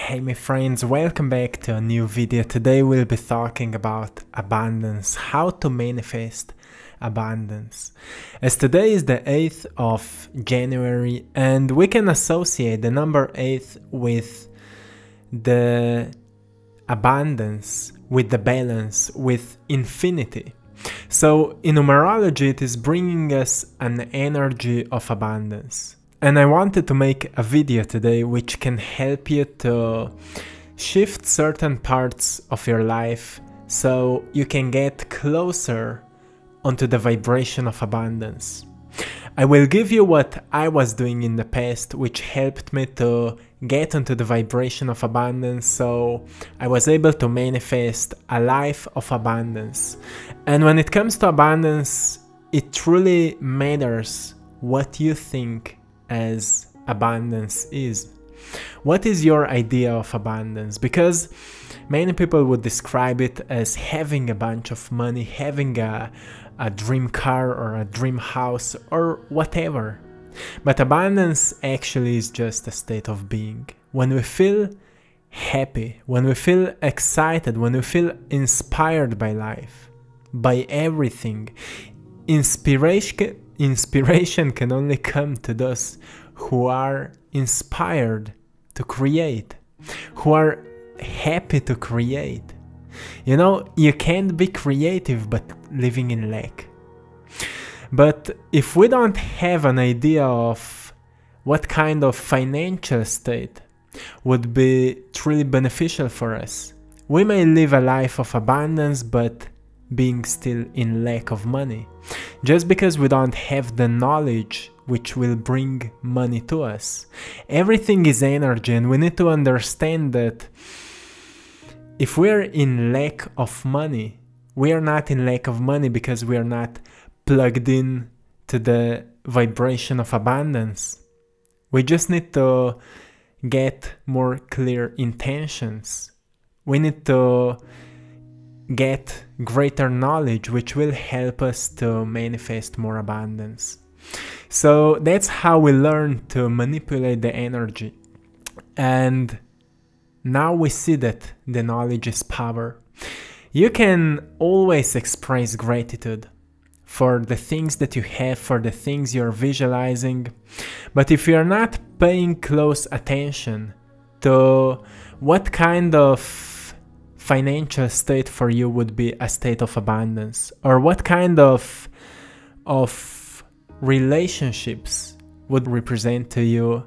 Hey my friends, welcome back to a new video. Today we'll be talking about abundance, how to manifest abundance. As today is the 8th of January and we can associate the number 8 with the abundance, with the balance, with infinity. So in numerology it is bringing us an energy of abundance. And I wanted to make a video today which can help you to shift certain parts of your life so you can get closer onto the vibration of abundance. I will give you what I was doing in the past which helped me to get onto the vibration of abundance, so I was able to manifest a life of abundance. And when it comes to abundance, it truly matters what you think as abundance is. What is your idea of abundance? Because many people would describe it as having a bunch of money, having a dream car or a dream house or whatever. But abundance actually is just a state of being. When we feel happy, when we feel excited, when we feel inspired by life, by everything, Inspiration can only come to those who are inspired to create, who are happy to create. You know, you can't be creative but living in lack. But if we don't have an idea of what kind of financial state would be truly beneficial for us, we may live a life of abundance but being still in lack of money, just because we don't have the knowledge which will bring money to us. Everything is energy, and we need to understand that if we're in lack of money, we are not in lack of money because we are not plugged in to the vibration of abundance. We just need to get more clear intentions. We need to get greater knowledge which will help us to manifest more abundance. So that's how we learn to manipulate the energy. And now we see that the knowledge is power. You can always express gratitude for the things that you have, for the things you're visualizing. But if you're not paying close attention to what kind of financial state for you would be a state of abundance, or what kind of relationships would represent to you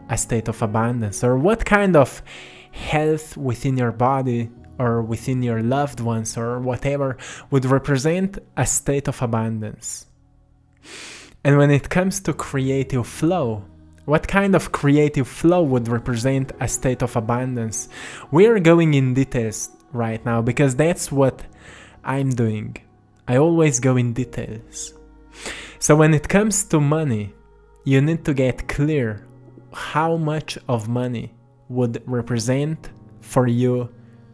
a state of abundance, or what kind of health within your body or within your loved ones or whatever would represent a state of abundance. And when it comes to creative flow, what kind of creative flow would represent a state of abundance? We are going in details right now because that's what I'm doing. I always go in details. So when it comes to money, you need to get clear how much of money would represent for you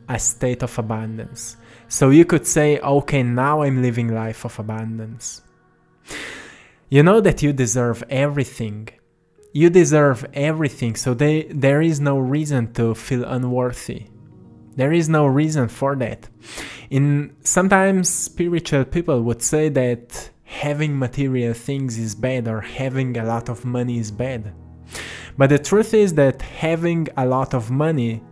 a state of abundance. So you could say, okay, now I'm living life of abundance. You know that you deserve everything. You deserve everything, so there is no reason to feel unworthy. There is no reason for that. Sometimes spiritual people would say that having material things is bad or having a lot of money is bad. But the truth is that having a lot of money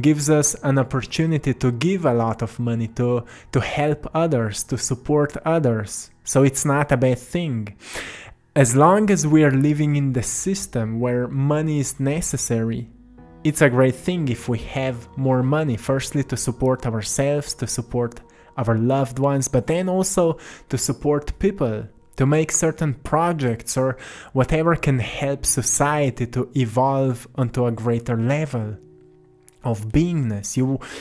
gives us an opportunity to give a lot of money, to help others, to support others. So it's not a bad thing. As long as we are living in the system where money is necessary, it's a great thing if we have more money. Firstly, to support ourselves, to support our loved ones, but then also to support people, to make certain projects or whatever can help society to evolve onto a greater level of beingness.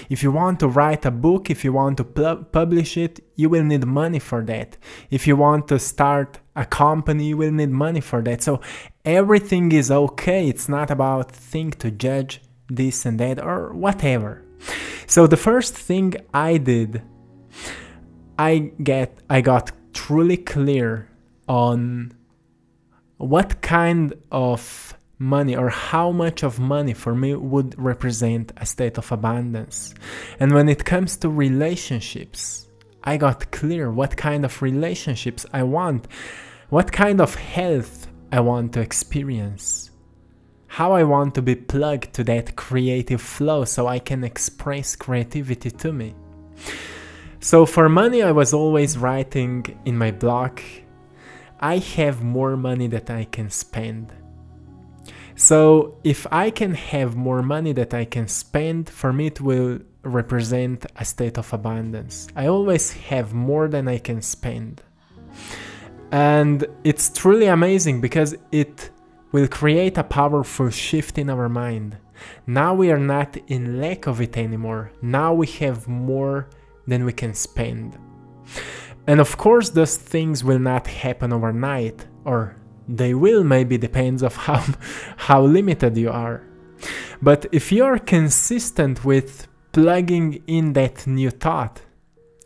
If you want to write a book, if you want to publish it, you will need money for that. If you want to start a company, you will need money for that. So everything is okay. It's not about think to judge this and that or whatever. So the first thing I did, I got truly clear on what kind of money, or how much of money for me would represent a state of abundance. And when it comes to relationships, I got clear what kind of relationships I want, what kind of health I want to experience, how I want to be plugged to that creative flow so I can express creativity to me. So for money, I was always writing in my blog, I have more money that I can spend. So if I can have more money that I can spend, for me it will represent a state of abundance. I always have more than I can spend. And it's truly amazing because it will create a powerful shift in our mind. Now we are not in lack of it anymore. Now we have more than we can spend. And of course those things will not happen overnight, or they will, maybe, depends of how limited you are. But if you are consistent with plugging in that new thought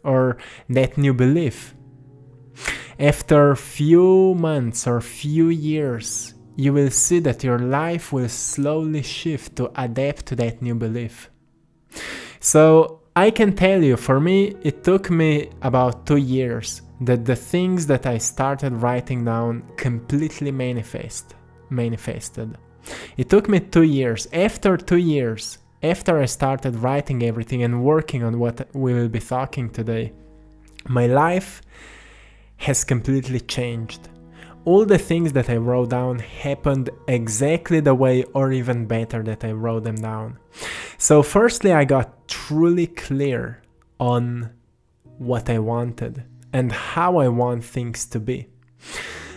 or that new belief, after few months or few years, you will see that your life will slowly shift to adapt to that new belief. So I can tell you, for me, it took me about 2 years that the things that I started writing down completely manifested. It took me 2 years. After 2 years, after I started writing everything and working on what we will be talking today, my life has completely changed. All the things that I wrote down happened exactly the way, or even better, that I wrote them down. So firstly, I got truly clear on what I wanted and how I want things to be.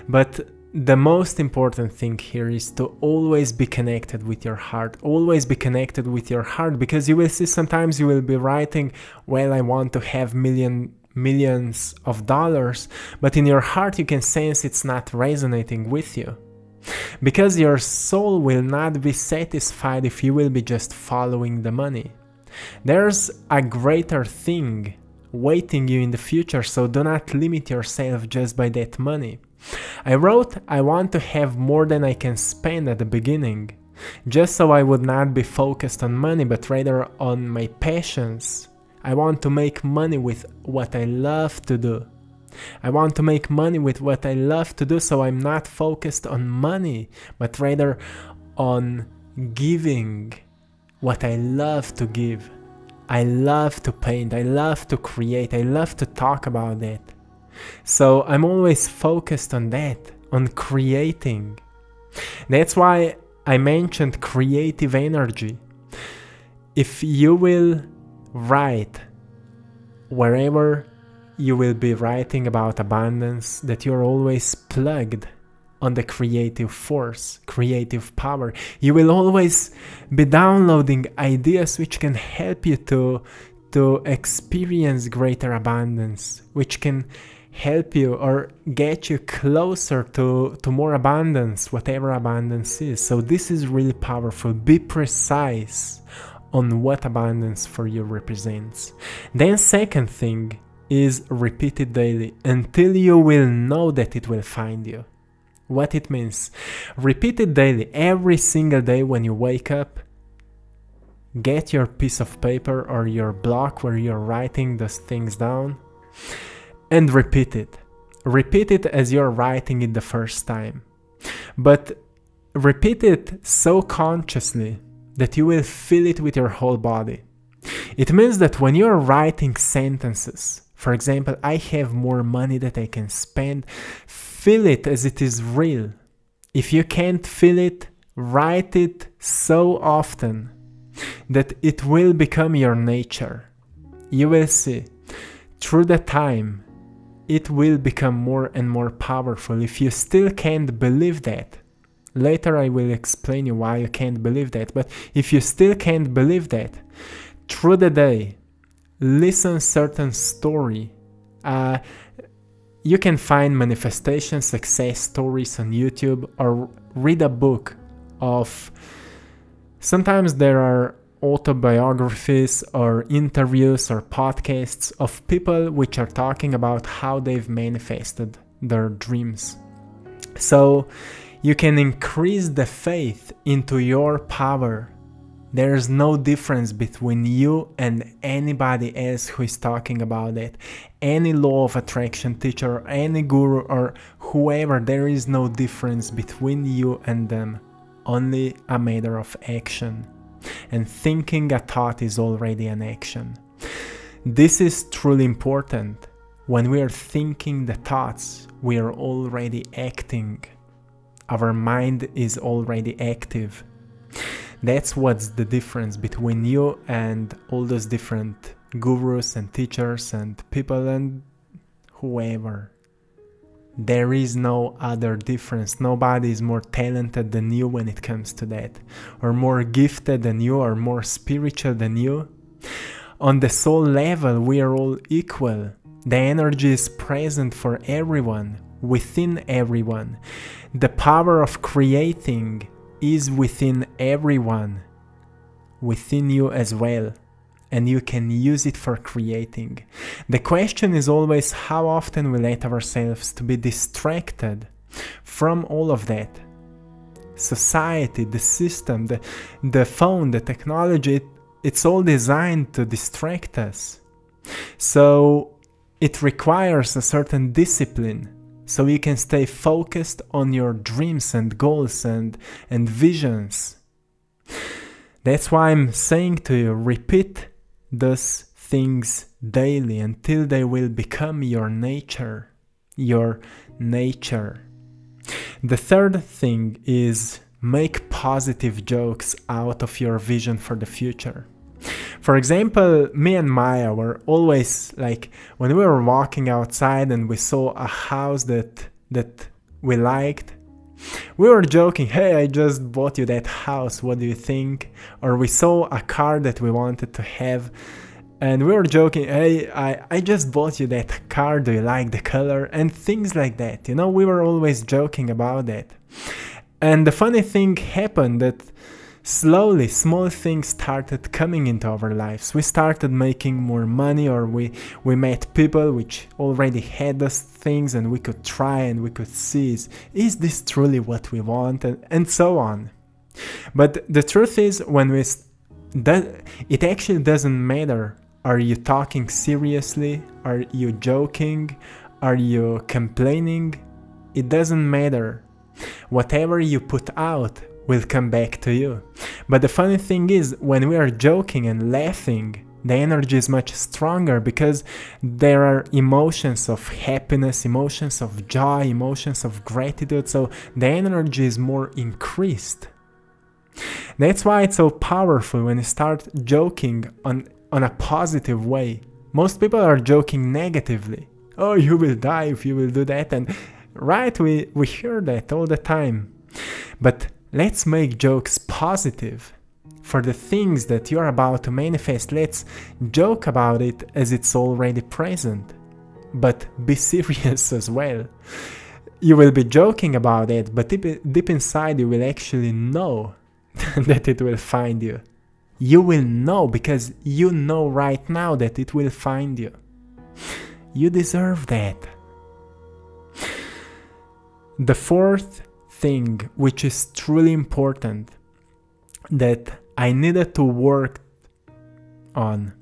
But the most important thing here is to always be connected with your heart. Always be connected with your heart, because you will see sometimes you will be writing, well, I want to have millions of dollars, but in your heart you can sense it's not resonating with you. Because your soul will not be satisfied if you will be just following the money. There's a greater thing waiting you in the future, so do not limit yourself just by that money. I wrote, I want to have more than I can spend at the beginning, just so I would not be focused on money, but rather on my passions. I want to make money with what I love to do. I want to make money with what I love to do, so I'm not focused on money, but rather on giving what I love to give. I love to paint, I love to create, I love to talk about that. So I'm always focused on that, on creating. That's why I mentioned creative energy. If you will write wherever you will be writing about abundance, that you're always plugged on the creative force, creative power. You will always be downloading ideas which can help you to experience greater abundance, which can help you or get you closer to more abundance, whatever abundance is. So this is really powerful. Be precise on what abundance for you represents. Then second thing is repeat it daily until you will know that it will find you. What it means? Repeat it daily, every single day when you wake up. Get your piece of paper or your block where you're writing those things down and repeat it. Repeat it as you're writing it the first time. But repeat it so consciously that you will feel it with your whole body. It means that when you're writing sentences, for example, I have more money that I can spend, feel it as it is real. If you can't feel it, write it so often that it will become your nature. You will see, through the time, it will become more and more powerful. If you still can't believe that, later I will explain you why you can't believe that, but if you still can't believe that, through the day, listen certain story. You can find manifestation success stories on YouTube or read a book of, sometimes there are autobiographies or interviews or podcasts of people which are talking about how they've manifested their dreams. So You can increase the faith into your power. There's no difference between you and anybody else who is talking about it. Any law of attraction teacher, any guru or whoever, there is no difference between you and them. Only a matter of action. And thinking a thought is already an action. This is truly important. When we are thinking the thoughts, we are already acting. Our mind is already active. That's what's the difference between you and all those different gurus and teachers and people and whoever. There is no other difference. Nobody is more talented than you when it comes to that, or more gifted than you, or more spiritual than you. On the soul level, we are all equal. The energy is present for everyone, within everyone. The power of creating is within everyone, within you as well, and you can use it for creating. The question is always how often we let ourselves to be distracted from all of that. Society, the system, the phone, the technology, it's all designed to distract us. So it requires a certain discipline, so you can stay focused on your dreams and goals and visions. That's why I'm saying to you, repeat those things daily until they will become your nature. Your nature. The third thing is make positive jokes out of your vision for the future. For example, me and Maya were always like, when we were walking outside and we saw a house that we liked, we were joking, hey, I just bought you that house, what do you think? Or we saw a car that we wanted to have, and we were joking, hey, I just bought you that car, do you like the color? And things like that, you know, we were always joking about that. And the funny thing happened that slowly, small things started coming into our lives. We started making more money, or we met people which already had those things, and we could try and we could see, is this truly what we want, and so on. But the truth is, when it actually doesn't matter. Are you talking seriously? Are you joking? Are you complaining? It doesn't matter. Whatever you put out will come back to you. But the funny thing is, when we are joking and laughing, the energy is much stronger because there are emotions of happiness, emotions of joy, emotions of gratitude, so the energy is more increased. That's why it's so powerful when you start joking on a positive way. Most people are joking negatively. Oh, you will die if you will do that, and right, we hear that all the time. But let's make jokes positive. For the things that you're about to manifest, let's joke about it as it's already present. But be serious as well. You will be joking about it, but deep inside you will actually know that it will find you. You will know because you know right now that it will find you. You deserve that. The fourth thing, which is truly important, that I needed to work on,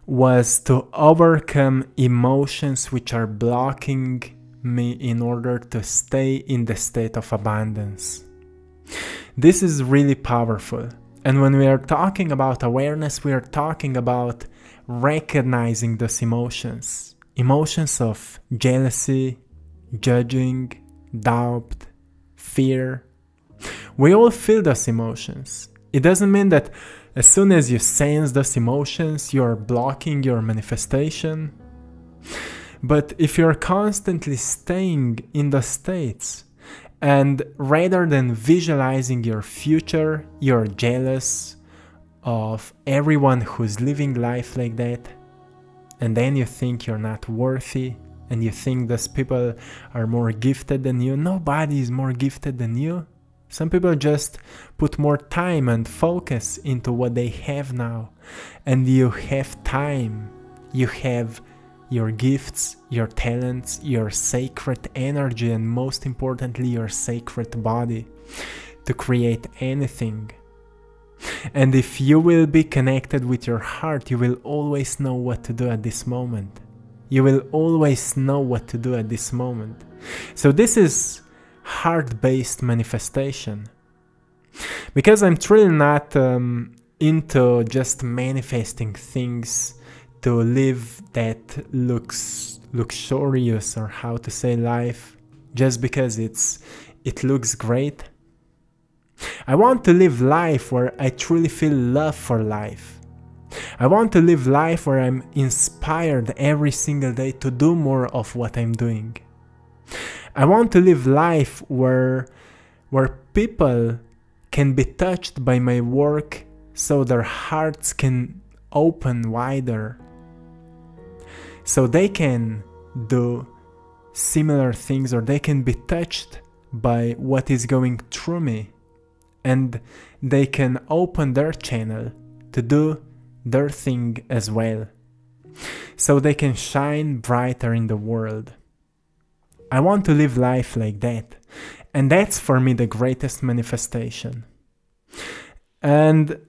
was to overcome emotions which are blocking me in order to stay in the state of abundance. This is really powerful. And when we are talking about awareness, we are talking about recognizing those emotions. Emotions of jealousy, judging, doubt, fear. We all feel those emotions. It doesn't mean that as soon as you sense those emotions, you're blocking your manifestation. But if you're constantly staying in those states, and rather than visualizing your future, you're jealous of everyone who's living life like that, and then you think you're not worthy, and you think those people are more gifted than you. Nobody is more gifted than you. Some people just put more time and focus into what they have now. And you have time. You have your gifts, your talents, your sacred energy, and most importantly, your sacred body to create anything. And if you will be connected with your heart, you will always know what to do at this moment. You will always know what to do at this moment. So this is heart-based manifestation. Because I'm truly not into just manifesting things to live that looks luxurious, or how to say, life just because it looks great. I want to live life where I truly feel love for life. I want to live life where I'm inspired every single day to do more of what I'm doing. I want to live life where people can be touched by my work so their hearts can open wider, so they can do similar things, or they can be touched by what is going through me, and they can open their channel to do their thing as well, so they can shine brighter in the world. I want to live life like that, and that's for me the greatest manifestation. And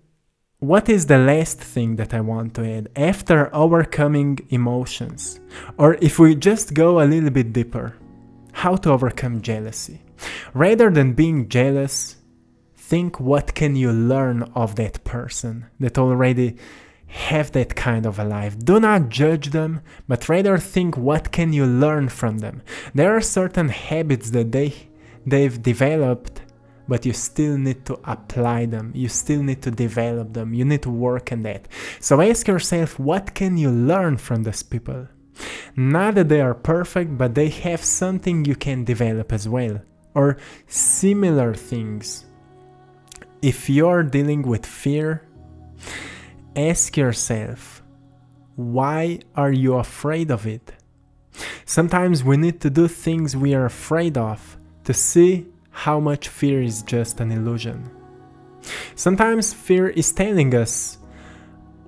what is the last thing that I want to add after overcoming emotions? Or if we just go a little bit deeper, how to overcome jealousy? Rather than being jealous, think what can you learn of that person that already have that kind of a life. Do not judge them, but rather think what can you learn from them. There are certain habits that they've developed, but you still need to apply them. You still need to develop them. You need to work on that. So ask yourself, what can you learn from these people? Not that they are perfect, but they have something you can develop as well, or similar things. If you're dealing with fear, ask yourself, why are you afraid of it? Sometimes we need to do things we are afraid of to see how much fear is just an illusion. Sometimes fear is telling us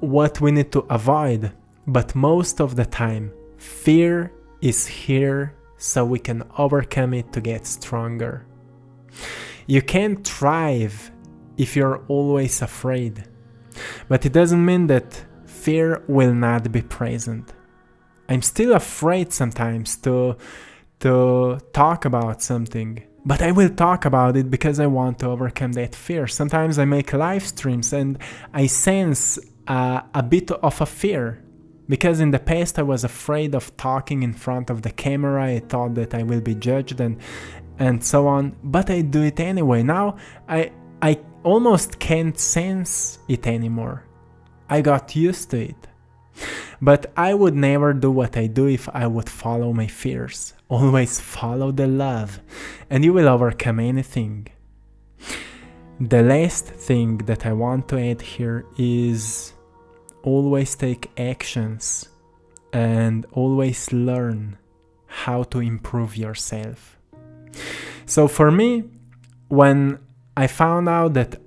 what we need to avoid, but most of the time, fear is here so we can overcome it to get stronger. You can't thrive if you're always afraid, but it doesn't mean that fear will not be present. I'm still afraid sometimes to talk about something, but I will talk about it because I want to overcome that fear. Sometimes I make live streams and I sense a bit of a fear, because in the past I was afraid of talking in front of the camera. I thought that I will be judged and so on, but I do it anyway. Now I almost can't sense it anymore. I got used to it. But I would never do what I do if I would follow my fears. Always follow the love, and you will overcome anything. The last thing that I want to add here is always take actions and always learn how to improve yourself. So for me, when I found out that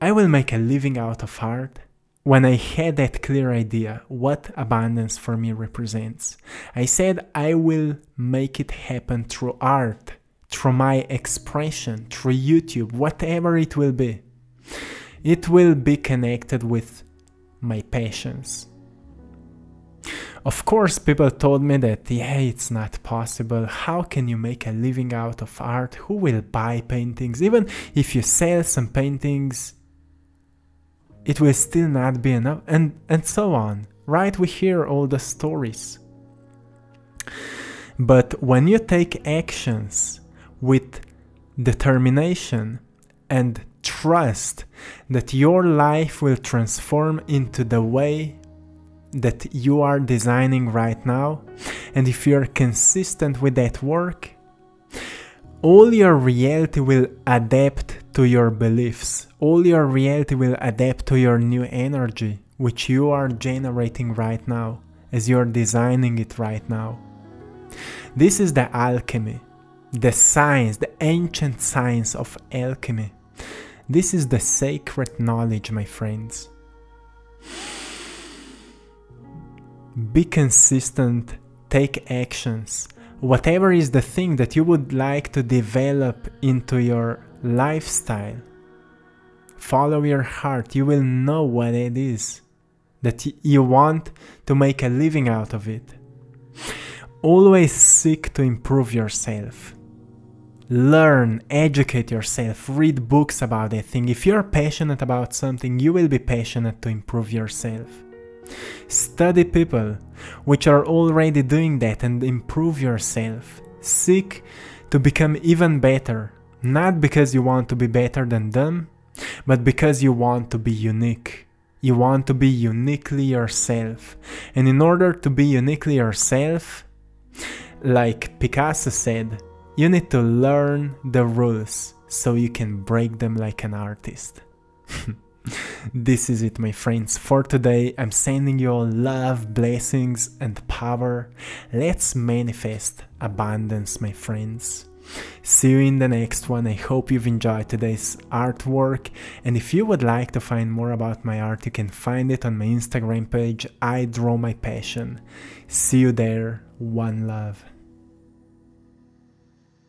I will make a living out of art, when I had that clear idea what abundance for me represents, I said I will make it happen through art, through my expression, through YouTube, whatever it will be. It will be connected with my passions. Of course, people told me that, yeah, it's not possible. How can you make a living out of art? Who will buy paintings? Even if you sell some paintings, it will still not be enough, and so on, right? We hear all the stories. But when you take actions with determination and trust that your life will transform into the way that you are designing right now, and if you're consistent with that work, all your reality will adapt to your beliefs. All your reality will adapt to your new energy, which you are generating right now, as you're designing it right now. This is the alchemy, the science, the ancient science of alchemy. This is the sacred knowledge, my friends. Be consistent take actions. Whatever is the thing that you would like to develop into your lifestyle, follow your heart. You will know what it is that you want to make a living out of it. Always seek to improve yourself. Learn, educate yourself, read books about that thing. If you're passionate about something, you will be passionate to improve yourself. Study people which are already doing that and improve yourself. Seek to become even better, not because you want to be better than them, but because you want to be unique. You want to be uniquely yourself. And in order to be uniquely yourself, like Picasso said, you need to learn the rules so you can break them like an artist. This is it, my friends, for today. I'm sending you all love, blessings and power. Let's manifest abundance, my friends. See you in the next one. I hope you've enjoyed today's artwork, and if you would like to find more about my art, you can find it on my Instagram page, I Draw My Passion. See you there. One love.